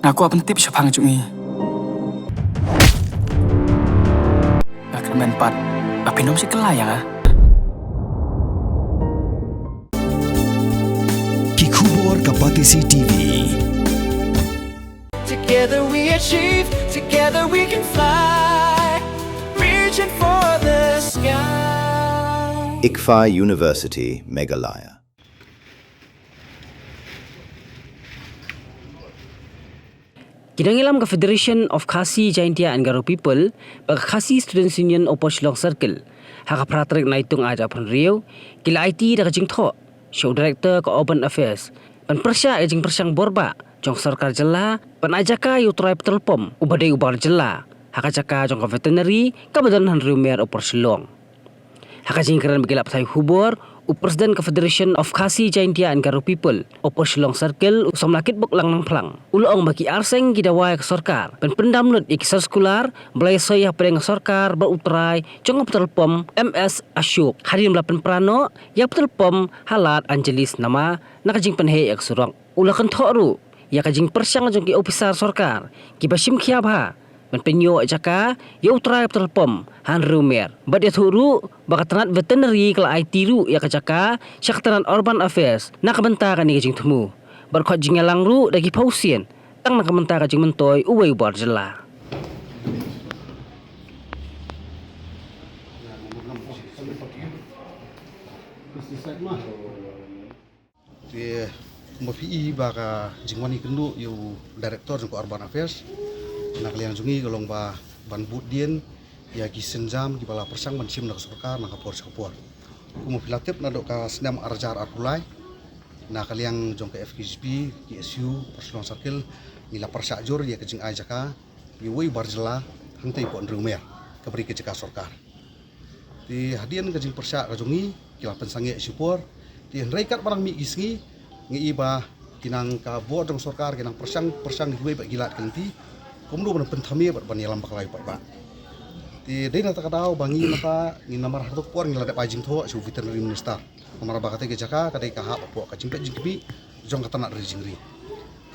Naku apa tip siapang cumi. Gak keren pat. Tapi nom si kelayang ah. Kikubor Kapatisi TV. Together we achieve, together we can fly, reaching for the sky. ICFA University, Meghalaya. Kinangilam ka Federation of Khasi Jaintia and Garo People, bag Khasi Students Union Opo Shillong Circle, haka pratrik na itong aja pun Rio, kila IT da kajing tho, show director ka Urban Affairs, pan persya kajing persyang borba, jong sarkar jela, pan aja ka utray petelpom, ubadai ubar jela, haka jaka jong ka veterinary, kabadan Rio Mer Opo Shillong. Haka jing keren begilap tay hubor, Presiden Confederation of Khasi Jaintia and Garo People, Opo Shillong Circle, usam lakit buklang ng plang. Uloong bagi arseng gidawai ke sorkar. Pendam not ikisar sekular, belai saya pedeng sorkar berutrai, jong petelpom MS Ashok. Hari melapan prano, ya petelpom halat Angelis nama, nakajing penhe ek surong. Ulakan thoru, ya kajing persyang jong ki ofisar sorkar, kibasim kiabha. Penyo jaka ya utrai petelpom han rumer bad ya thuru bakatanat veterinary kala IT ru ya kajaka syaktanan Urban Affairs nakabenta kan ni kajing temu barkhot jingalang ru dagi pausien tang nakabenta kajing mentoy uway bar jela. Mafi baka jingwani kendu yu director jengko Urban Affairs nak liang jungi golong ba ban budien ya ki senjam ki bala persang ban sim nak sorkar nak kapor kapor kumu pilatip na ka senam arjar arpulai na kaliang jong ke FKSP ki SU Shillong Circle nila persak jur ya kejing ajaka ki wei barjela hangtai pon rumer kabri ke jeka sorkar di hadian kejing persak kajungi kila pensange support di reikat barang mi gisngi ngi iba kinang ka bod jong sorkar kinang persang di wei gilat kenti kumdu ban pentami bat ban yalam baklai pat. Ti dei nata kadau bangi nata ni namar hartok por ngila da pajing tho su veterinary minister. Namar bakate ke jaka kadai ka hap po ka cimpet jingbi jong katanak dari jingri.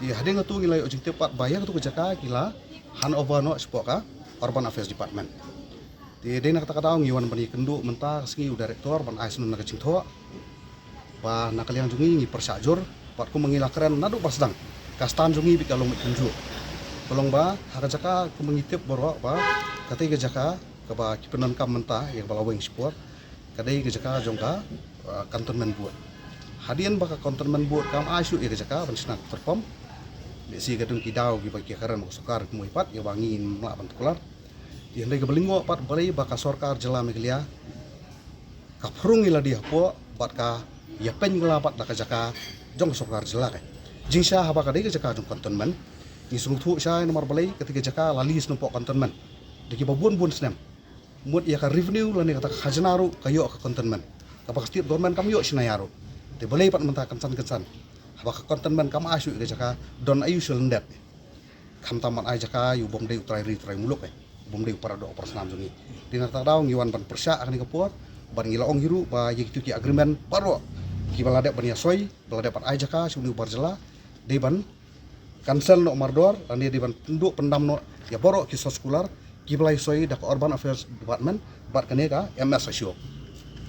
Ti hade ngatu ngila yo jingte pat bayar tu ke jaka kila han over no spok ka Urban Affairs Department. Ti dei nata kadau ngiwan ban kendu menta singi director ban aisun na kacing tho. Ba nakaliang jungi ngi persajur pat ku mengila keren nadu pasdang. Kastan jungi bi kalong kunju. Tolong ba haka jaka ku mengitip borok ba katai ke jaka ke ba kipenan kam mentah yang balaweng sport kadai ke jaka jongka kantonmen buat hadian ba ka kantonmen buat kam asu ke jaka ban snak perform si gadung kidau gi bagi karan sokar ku ipat ya bangin mak ban tular di handai ke belingo pat balai ba ka sorkar jela meglia ka prung ila dia po bat ka ya pen ngelapat da ka jaka jong sokar jela kai jingsha haba kadai ke jaka jong kantonmen ni sungtu syai nomor balai ketika jaka lalis numpok kantonmen deki babun senam mut ya ka revenue lani kata khajanaru kayo ka kantonmen kapak setiap government kam yo sinayaru te balai pat menta kensan haba ka kantonmen kam asu ke jaka don ayu selendet kam taman ai jaka yu bom dei utrai muluk bom dei para do operasyon jungi dinar ta daw ngiwan ban persya akani kapur ban ngilaong hiru ba yeki ki agreement paro ki balade ban ya soy balade pat ai jaka sunu barjela dei ban cancel no mardor dan dia diban tunduk pendam no ya borok kisah sekular kiblai soi dak Urban Affairs Department bat kaneka MS Ashok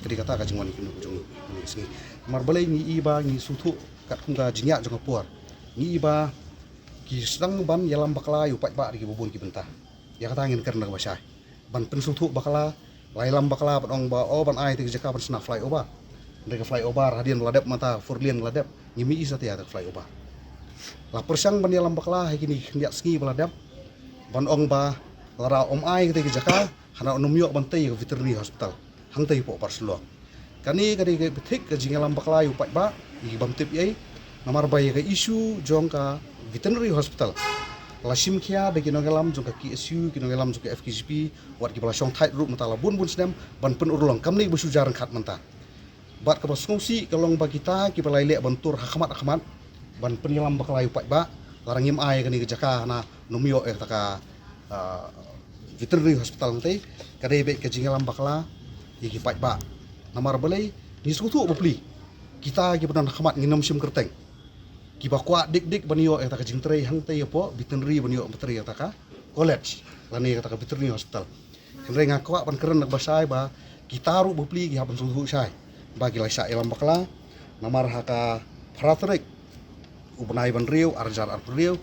jadi kata ka jingwani kindu jung ni singi marbalai ni iba ni sutu kat kunga jingya jong puar ni iba ki sedang ban yalam bakla yu pat ba di bubun ki bentah ya kata angin kerna basai ban pensutu bakla lailam bakla patong ba ban ai ti jaka ban sna fly over mereka fly over hadian ladap mata furlian ladap ngimi isa ti ada fly over la persang ban yalam bakla kini hendak ski baladap ban ong ba lara om ai ke jaka hana onum yok ban tei ke veterinary hospital hang tei po parslo kani kadi ke betik ke jingalam bakla yu pat ba i bam tip yai namar bai ke isu jong ka veterinary hospital la sim khia de kinogalam jong ka KSU kinogalam jong ka FKSP wat ki bala song tight route mata la bun sedem ban pen urulong kamni bu sujar khat menta bat ke basngsi kalong ba kita ki balai lek bantur hakmat ban penyelam bakal ayu pat ba larang im ai kani jaka na numyo taka veterinary hospital nanti kadai be ke jingalam bakala iki pat ba namar balai ni sutu bepli kita ki benan khamat nginam sim kerteng kiba kwa dik banio yang taka jingtrei hang tei po veterinary banio veterinary yang taka college lani yang taka veterinary hospital kendrei ngakwa ban keren nak basai ba kitaru bupli ki hapan suhu sai bagi lai sa elam bakla namar haka pratrek ubenai ban riu arjar riu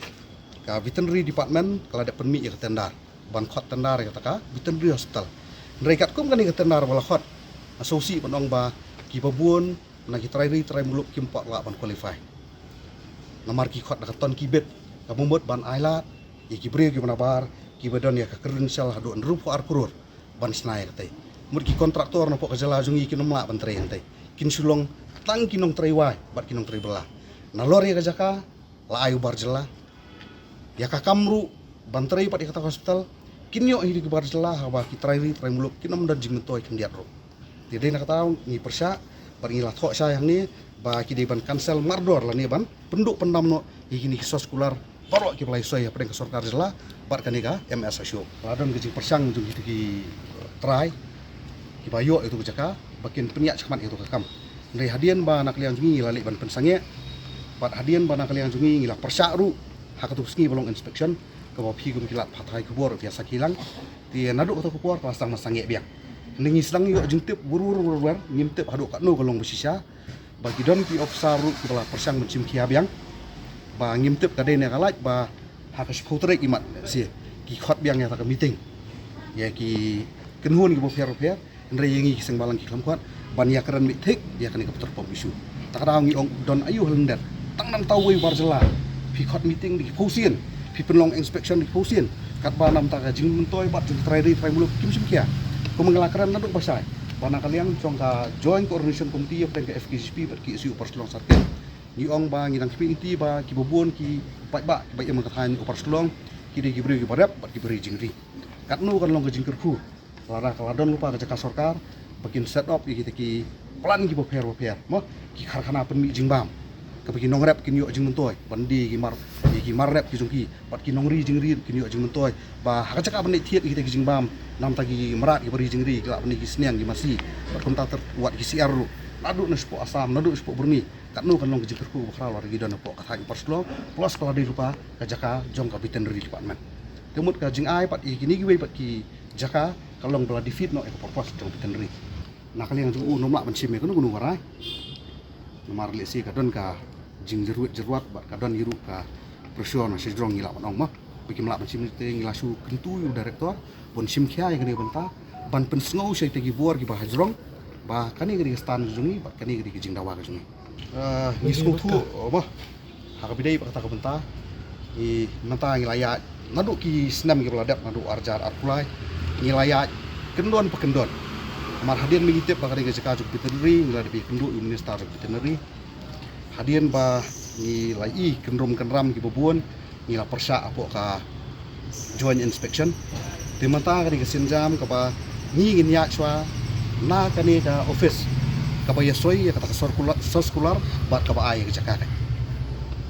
ka veterinary department kala ada permit ya tendar ban khot tendar ya taka veterinary hospital kendrei kat kum kan ya tendar wala khot asosi banong ba ki babun na ki try muluk kimpot la ban qualify namar ki khot nak ton ki bet ka mumbut ban ailat ya ki brio ki manabar ki badon ya ka credential hadu an rupo arkurur ban snai ka tai mut ki kontraktor no po ka jala jungi ki nomla ban tre tai kin sulong tang kinong tre wai bat kinong tre bela na lor ya ka jaka la ayu bar jela ya ka kamru ban tre pat ya ka hospital kinyo hi ki bar jela ba ki try muluk kinom dan jing mentoi kin diat ro jadi nak tahu ni persya bar ngilat kok sayang ni ba ki ban kansel mardor la ni ban penduk pendam no iki ni soskolar baru ki play soy apa dengan sorkar jela bar kanika MS asyo ladon ke persang jung gitu ki try ki bayo itu jaka bakin penyak camat itu kakam dari hadian ba nak liang jungi lalik ban pensange bat hadian ba nak liang jungi ngila persya ru hakatu sengi bolong inspection ke ba pi gum kilat patai kubor biasa kilang ti nadu atau kubor pasang masange biang nengi sedang yo jungtip buru ngimtip haduk kat no golong besisa bagi don ki officer ru kepala persang mencim kia biang ba ngimtip ka dene kalaj ba hakas putrek imat si ki khot biang ya ta meeting ya ki kenhun ki bofer ndre yengi ki seng balang ki klam khot ban ya keren mitik ya kan ka putar pom isu ta kadang ngi ong don ayu helender tang nam tau we bar jela ki khot meeting di posien ki penlong inspection di posien kat ba nam ta ka jing mentoi bat jing try muluk kim sim kia ko mengelakaran naduk basai bana kalian congka joint coordination committee of ke FKCP ber ki isu perselong sarken ni ong ba ngidang kipi inti ba ki bobon ki pai ba yang mengatakan upar selong ki de ki beri ki barap bat ki beri jingri katnu kan long ke jingkerku lara kaladon lupa ke jaka sorkar bakin set up ki ki plan ki boper mo ki karkhana penmi jingbam ke bagi nong rap ki yo jing mentoi bandi ki mar rap ki jungki bat ki nongri jingri ki yo jing mentoi ba haka jaka bani thiet ki jingbam nam tagi merat ki beri jingri ki bani ki seniang ki masih bat konta terbuat ki siar ru nadu nespo asam nadu nespo burni katnu kan long ke jingkerku bakral war gi don po ka thai perslong plus kalau di lupa ka jaka jong ka veterinary department kemut ka jing ai pat ki ni gi pat ki jaka kalong bela di fit no e purpose jong veterinary nah kali yang jung nomla mencim e kunu warai nomar lesi ka don ka jing jeruat bat ka don yiru ka presion se jong ngila panong mah bikin melak mencim te ngilasu kentu yu direktor bon sim khia yang ni benta ban pen sngow se te gi bor gi ba hajrong ba kani gi stan jungi bat kani gi jing dawa ka jungi ni sku tu bah haka bidai kata ka benta ni menta ngilaya nadu ki senam ki beladap nadu arjar arpulai ngilaya kendon pekendon mar hadian mengitip bakal ke jaka juk veterinary ngila di kendu minister veterinary hadian ba ni lai kendrom kenram ki bobon ngila persa apo ka joint inspection timata ka di kesinjam ka ba ngin ya chwa na kani ka office ka ba yasoi ya kata soskular bat ka ba ai ke jaka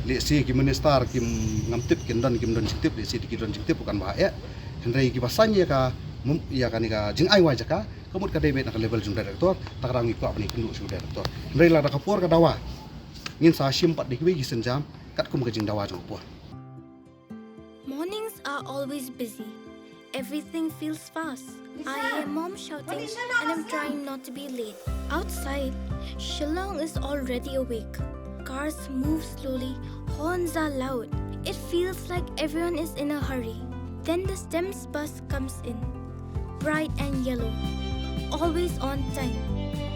li si ki minister kim ngamtip kindan kim don siktip li si ki don siktip bukan ba ya hendrai ki basanya ka ya kan ka jing ai wa jaka kamut ka debet na level jung director takrang ikut apa ni kendu su director ndai la da kapur ka dawa ngin sa sim pat dikwi gi senjam kat kum ka jing dawa jong puar. Mornings are always busy. Everything feels fast. I hear mom shouting and I'm trying not to be late. Outside, Shillong is already awake. Cars move slowly, horns are loud. It feels like everyone is in a hurry. Then the STEMS bus comes in, bright and yellow, always on time.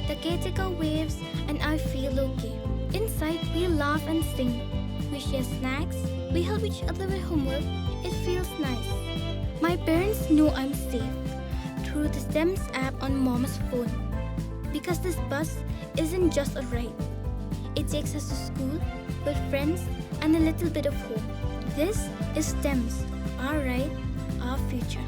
The caretaker waves and I feel okay. Inside, we laugh and sing. We share snacks, we help each other with homework. It feels nice. My parents know I'm safe through the STEMS app on mom's phone. Because this bus isn't just a ride. It takes us to school with friends and a little bit of hope. This is STEMS, our ride, our future.